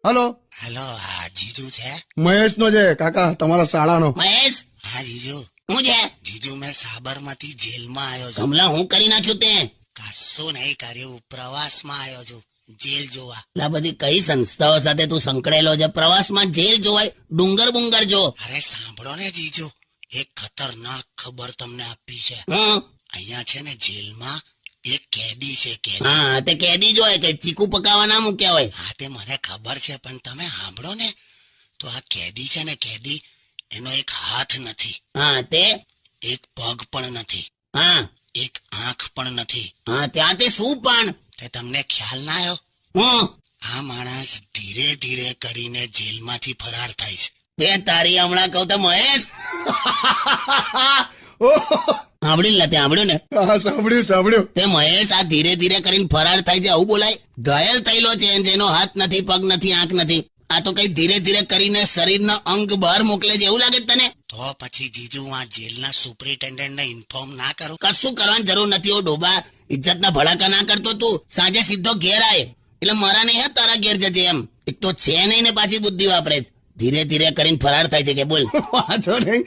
Hello, hello, હા જીજુ છે? મહેશ નો છે કાકા, તમારા શાળાનો. મહેશ, હા જીજુ. હું છે? જીજુ, મેં સાબરમતી જેલમાં આવ્યો છું. કમલા, હું કરી નાખ્યું તે? કશું નહીં કર્યું, પ્રવાસમાં આવ્યો છું જેલ જોવા. આ બધી કઈ સંસ્થાઓ સાથે તું સંકળાયેલો છે? પ્રવાસમાં જેલ જોવાય? ડુંગર બુંગર જો. અરે સાંભળો ને જીજુ, એક ખતરનાક ખબર તમને આપી છે. હમ. અહીંયા છે ને જેલમાં એક કેદી છે, કેદી. હા, તે કેદી જો હોય કે ચીકુ પકાવવા ના મૂક્યા હોય. હા, તે મને ખબર છે, પણ તમે સાંભળો ને, તો આ કેદી છે ને, કેદી, એનો એક હાથ નથી, હા, તે એક પગ પણ નથી, હા એક આંખ પણ નથી. હા, ત્યાં તે શું પણ? તે તમને ખ્યાલ ના આવ્યો? હું આ માણસ ધીરે ધીરે કરીને જેલમાંથી ફરાર થાય છે. તે તારી હમણાં કહું તો મહેશ, ઓહ, સાંભળ્યું ને? તે સાંભળ્યું ને? હા, સાંભળ્યું. તે મહેશ આ ધીરે ધીરે કરીને ફરાર થાય છે, આવું બોલાય? ઘાયલ થયેલો છે, જેનો હાથ નથી, પગ નથી, આંખ નથી. આ તો કઈ ધીરે ધીરે કરીને શરીરના અંગ બહાર મોકલે છે, એવું લાગે છે તને? તો પછી જીજુ, આ જેલના સુપરિન્ટેન્ડન્ટને ઇન્ફોર્મ ના કરું? કશું કરવાની જરૂર નથી. ઓ ડોબા, ઇજ્જતના ભડાકા ના કરતો તું. સાંજે સીધો ઘેર આય, એટલે મારા નહીં હે તારા ઘેર જજે એમ. એક તો છે નહીં ને પાછી બુદ્ધિ વાપરે. ધીરે ધીરે કરીને ફરાર થાય છે કે બોલ. વાંધો નહીં.